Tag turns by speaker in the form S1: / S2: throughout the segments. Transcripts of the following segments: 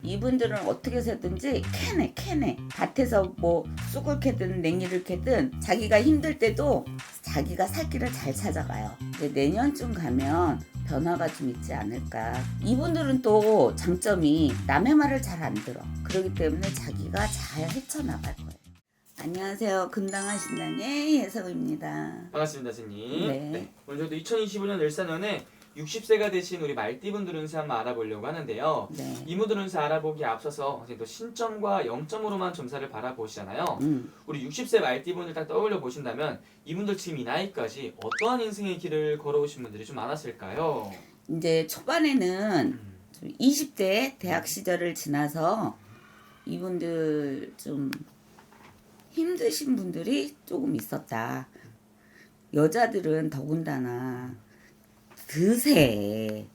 S1: 이분들은 어떻게 세든지 캐내 밭에서 뭐 쑥을 캐든 냉이를 캐든 자기가 힘들 때도 자기가 살 길을 잘 찾아가요. 이제 내년쯤 가면 변화가 좀 있지 않을까. 이분들은 또 장점이 남의 말을 잘 안 들어. 그렇기 때문에 자기가 잘 헤쳐나갈 거예요. 안녕하세요. 금당한 신당의 예석입니다.
S2: 반갑습니다, 선생님.
S1: 네.
S2: 오늘 저도 2025년 을사년에 60세가 되신 우리 말띠분들 운세 한번 알아보려고 하는데요.
S1: 네.
S2: 이분들 운세 알아보기에 앞서서 선생님 또 신점과 0점으로만 점사를 바라보시잖아요. 우리 60세 말띠분들 딱 떠올려 보신다면 이분들 지금 이 나이까지 어떠한 인생의 길을 걸어오신 분들이 좀 많았을까요?
S1: 이제 초반에는 20대 대학 시절을 지나서 이분들 좀 힘드신 분들이 조금 있었다. 여자들은 더군다나 드세.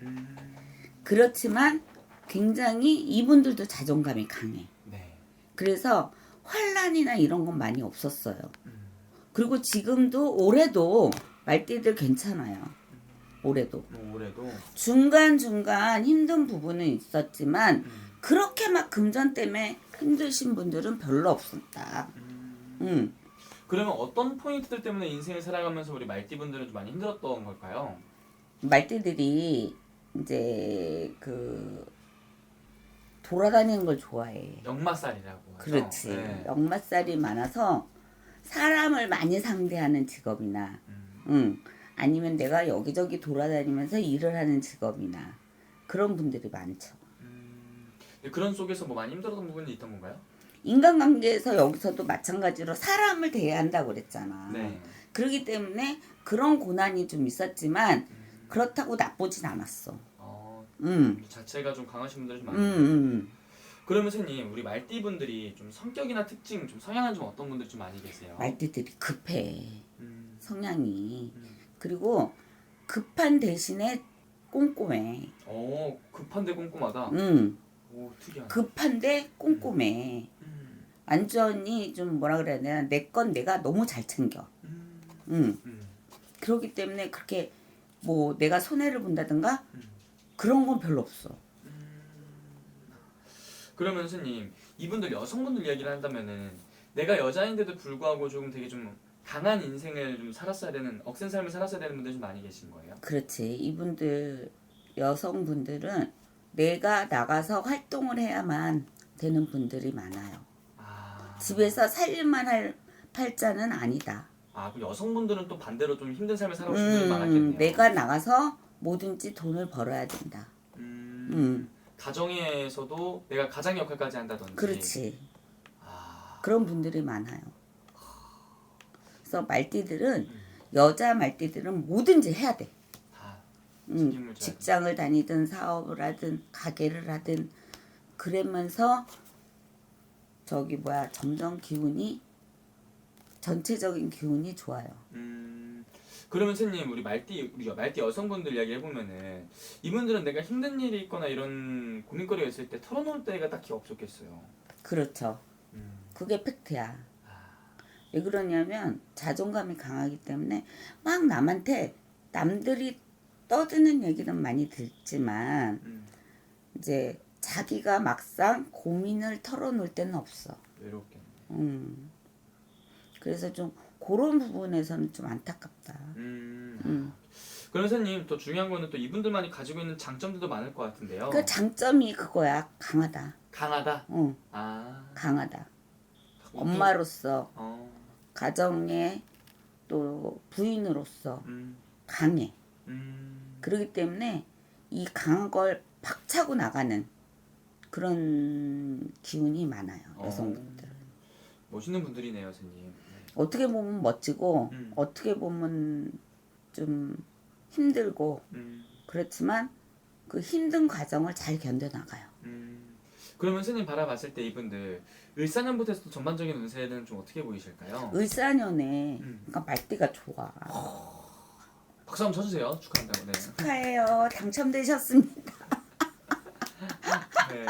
S1: 그렇지만 굉장히 이분들도 자존감이 강해.
S2: 네.
S1: 그래서 환란이나 이런 건 많이 없었어요. 그리고 지금도 올해도 말띠들 괜찮아요. 올해도.
S2: 올해도.
S1: 중간중간 힘든 부분은 있었지만 그렇게 막 금전 때문에 힘드신 분들은 별로 없었다.
S2: 그러면 어떤 포인트들 때문에 인생을 살아가면서 우리 말띠분들은 좀 많이 힘들었던 걸까요?
S1: 말띠들이 이제 그 돌아다니는 걸 좋아해.
S2: 역마살이라고 하죠.
S1: 그렇지.
S2: 네.
S1: 역마살이 많아서 사람을 많이 상대하는 직업이나, 아니면 내가 여기저기 돌아다니면서 일을 하는 직업이나 그런 분들이 많죠.
S2: 그런 속에서 뭐 많이 힘들었던 부분이 있던 건가요?
S1: 인간관계에서 여기서도 마찬가지로 사람을 대해야 한다고 그랬잖아.
S2: 네.
S1: 그렇기 때문에 그런 고난이 좀 있었지만 그렇다고 나쁘진 않았어.
S2: 자체가 좀 강하신 분들이 좀 많아요. 그러면 선생님, 우리 말띠분들이 좀 성격이나 특징, 좀 성향은 좀 어떤 분들이 좀 많이 계세요?
S1: 말띠들이 급해. 성향이.
S2: 음.
S1: 그리고 급한 대신에 꼼꼼해.
S2: 급한데 꼼꼼하다. 오, 특이하네.
S1: 급한데 꼼꼼해. 완전히 좀 뭐라 그래야 되나, 내 건 내가 너무 잘 챙겨. 그렇기 때문에 그렇게 뭐 내가 손해를 본다든가 그런 건 별로 없어.
S2: 그러면 선생님, 이분들 여성분들 이야기를 한다면은 내가 여자인데도 불구하고 조금 되게 좀 강한 인생을 좀 살았어야 되는, 억센 삶을 살았어야 되는 분들이 좀 많이 계신 거예요?
S1: 그렇지. 이분들 여성분들은 내가 나가서 활동을 해야만 되는 분들이 많아요. 집에서 살림만 할 팔자는 아니다.
S2: 그럼 여성분들은 또 반대로 좀 힘든 삶을 살아오신 분들이 많았겠네요.
S1: 내가 나가서 뭐든지 돈을 벌어야 된다.
S2: 가정에서도 내가 가장 역할까지 한다든지.
S1: 그렇지. 그런 분들이 많아요. 그래서 말띠들은 여자 말띠들은 뭐든지 해야 돼. 직장을 다니든 사업을 하든 가게를 하든 그러면서 점점 기운이 전체적인 기운이 좋아요.
S2: 그러면 선생님, 우리 말띠 여성분들 이야기 해보면은 이분들은 내가 힘든 일이 있거나 이런 고민거리가 있을 때 털어놓을 때가 딱히 없었겠어요.
S1: 그렇죠. 그게 팩트야. 왜 그러냐면 자존감이 강하기 때문에 막 남들이 떠드는 얘기는 많이 듣지만 이제 자기가 막상 고민을 털어놓을 때는 없어.
S2: 외롭겠네.
S1: 그래서 좀 그런 부분에서는 좀 안타깝다.
S2: 그럼 선생님, 또 중요한 거는 또 이분들만이 가지고 있는 장점들도 많을 것 같은데요.
S1: 그 장점이 그거야. 강하다.
S2: 강하다.
S1: 강하다. 엄마로서 가정의 또 부인으로서 강해. 그렇기 때문에 이 강한 걸 박차고 나가는 그런 기운이 많아요. 여성분들은.
S2: 멋있는 분들이네요, 선생님.
S1: 어떻게 보면 멋지고 어떻게 보면 좀 힘들고 그렇지만 그 힘든 과정을 잘 견뎌나가요.
S2: 그러면 선생님 바라봤을 때 이분들 을사년부터 해서 전반적인 운세는 좀 어떻게 보이실까요?
S1: 을사년에 그러니까 말띠가 좋아.
S2: 박수 한번 쳐주세요. 축하한다고. 네.
S1: 축하해요. 당첨되셨습니다.
S2: 네.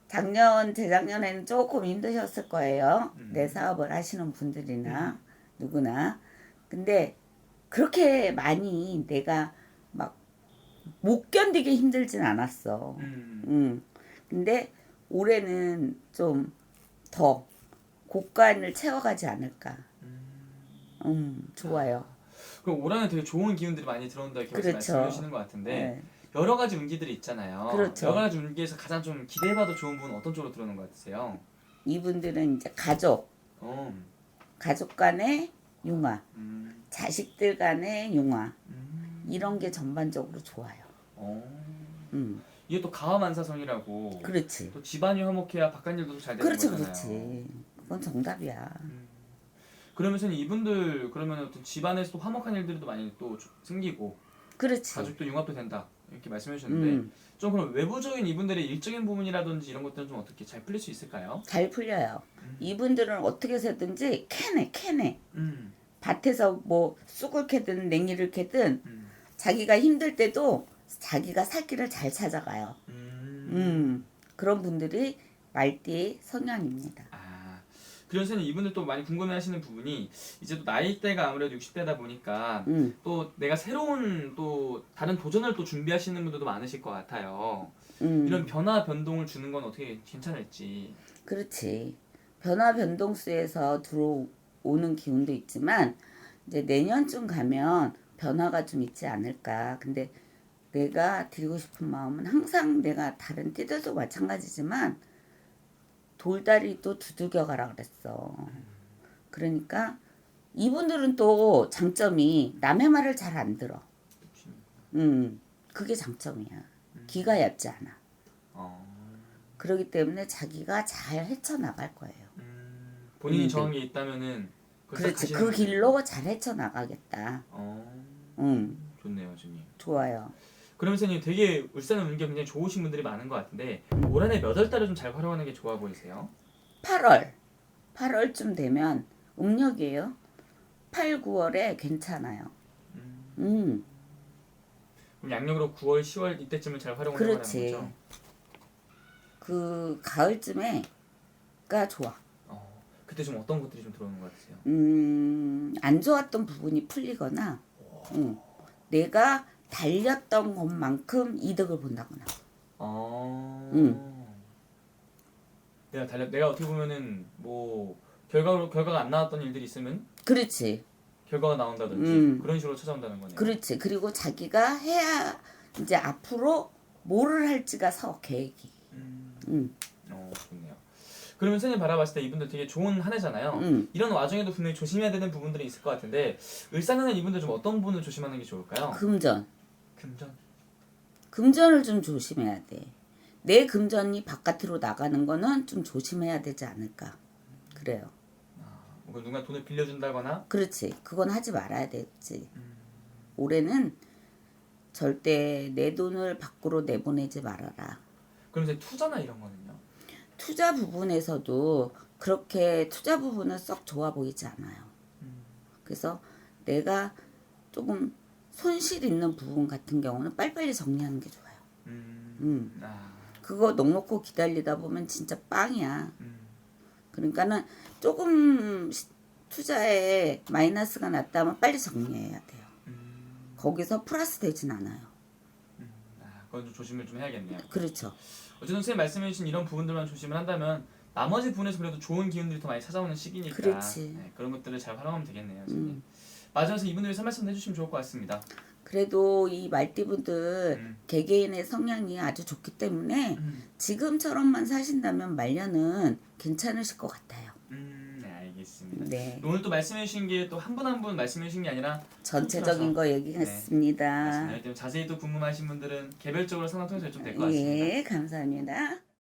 S1: 작년, 재작년에는 조금 힘드셨을 거예요. 내 사업을 하시는 분들이나 누구나. 근데 그렇게 많이 내가 막 못 견디게 힘들진 않았어. 근데 올해는 좀 더 고간을 채워가지 않을까. 좋아요.
S2: 그럼 올해는 되게 좋은 기운들이 많이 들어온다 이렇게
S1: 그렇죠.
S2: 말씀해 주시는 것 같은데
S1: 네.
S2: 여러 가지 운기들이 있잖아요.
S1: 그렇죠.
S2: 여러 가지 운기에서 가장 좀 기대해봐도 좋은 부분은 어떤 쪽으로 들어오는 것 같으세요?
S1: 이분들은 이제 가족 간의 융화, 자식들 간의 융화, 이런 게 전반적으로 좋아요. 음,
S2: 이게 또 가화만사성이라고
S1: 그렇지.
S2: 또 집안이 화목해야 바깥일도 잘 되는
S1: 그렇지,
S2: 거잖아요.
S1: 그렇지. 그건 정답이야.
S2: 그러면서 이분들 그러면 어떤 집안에서 또 화목한 일들이 또 많이 또 생기고
S1: 그렇지.
S2: 가족도 융합도 된다 이렇게 말씀해 주셨는데 좀 그럼 외부적인 이분들의 일적인 부분이라든지 이런 것들은 좀 어떻게 잘 풀릴 수 있을까요?
S1: 잘 풀려요. 이분들은 어떻게 해서든지 캐내.
S2: 음,
S1: 밭에서 뭐 쑥을 캐든 냉이를 캐든
S2: 음,
S1: 자기가 힘들 때도 자기가 살 길을 잘 찾아가요. 그런 분들이 말띠의 성향입니다.
S2: 그래서 이분들 또 많이 궁금해하시는 부분이 이제 또 나이대가 아무래도 60대다 보니까 또 내가 새로운 또 다른 도전을 또 준비하시는 분들도 많으실 것 같아요. 이런 변화 변동을 주는 건 어떻게 괜찮을지.
S1: 그렇지. 변화 변동수에서 들어오는 기운도 있지만 이제 내년쯤 가면 변화가 좀 있지 않을까. 근데 내가 드리고 싶은 마음은 항상 내가 다른 띠들도 마찬가지지만 돌다리 또 두들겨 가라 그랬어. 그러니까 이분들은 또 장점이 남의 말을 잘 안 들어. 그게 장점이야. 귀가 얇지 않아. 그렇기 때문에 자기가 잘 헤쳐나갈 거예요.
S2: 본인이 정한 게 있다면은
S1: 그렇지. 그 길로 잘 헤쳐나가겠다.
S2: 좋네요, 주님.
S1: 좋아요.
S2: 그러면서 되게 울산의 운기가 굉장히 좋으신 분들이 많은 것 같은데 올 한해 몇 월 달을 좀 잘 활용하는 게 좋아 보이세요?
S1: 8월쯤 되면 음력이에요. 8, 9월에 괜찮아요.
S2: 그럼 양력으로 9월, 10월 이때쯤을 잘 활용하는
S1: 그렇지.
S2: 거죠?
S1: 그 가을쯤에가 좋아.
S2: 그때 좀 어떤 것들이 좀 들어오는 것 같으세요?
S1: 안 좋았던 부분이 풀리거나 내가 달렸던 것만큼 이득을 본다거나.
S2: 내가 어떻게 보면은 뭐 결과가 안 나왔던 일들이 있으면
S1: 그렇지.
S2: 결과가 나온다든지 그런 식으로 찾아온다는 거네요.
S1: 그렇지. 그리고 자기가 해야 이제 앞으로 뭐를 할지가 서 계획이.
S2: 좋네요. 그러면 선생님 바라봤을 때 이분들 되게 좋은 한 해잖아요. 이런 와중에도 분명히 조심해야 되는 부분들이 있을 것 같은데 을사는 이분들 좀 어떤 부분을 조심하는 게 좋을까요?
S1: 금전.
S2: 금전.
S1: 금전을 좀 조심해야 돼. 내 금전이 바깥으로 나가는 거는 좀 조심해야 되지 않을까. 그래요.
S2: 뭐 누가 돈을 빌려준다거나.
S1: 그렇지. 그건 하지 말아야 되지. 올해는 절대 내 돈을 밖으로 내보내지 말아라.
S2: 그럼 이제 투자나 이런 거는요?
S1: 투자 부분에서도 그렇게 투자 부분은 썩 좋아 보이지 않아요. 그래서 내가 조금 손실 있는 부분 같은 경우는 빨리빨리 정리하는 게 좋아요. 그거 넉넉히 기다리다 보면 진짜 빵이야. 그러니까는 조금 투자에 마이너스가 났다면 빨리 정리해야 돼요. 거기서 플러스 되진 않아요.
S2: 그건 좀 조심을 좀 해야겠네요.
S1: 그렇죠.
S2: 어쨌든 선생님 말씀해주신 이런 부분들만 조심을 한다면 나머지 부분에서 그래도 좋은 기운들이 더 많이 찾아오는 시기니까
S1: 그렇지.
S2: 그런 것들을 잘 활용하면 되겠네요. 마지막으로 이분들이 한 말씀 해주시면 좋을 것 같습니다.
S1: 그래도 이 말띠분들 개개인의 성향이 아주 좋기 때문에 지금처럼만 사신다면 말년은 괜찮으실 것 같아요.
S2: 네, 알겠습니다.
S1: 네.
S2: 오늘 또 말씀해주신 게 또 한 분 한 분 말씀해주신 게 아니라
S1: 전체적인 거 얘기했습니다.
S2: 맞습니다. 자세히 또 궁금하신 분들은 개별적으로 상담 통해서 좀 될 것 같습니다.
S1: 예, 감사합니다.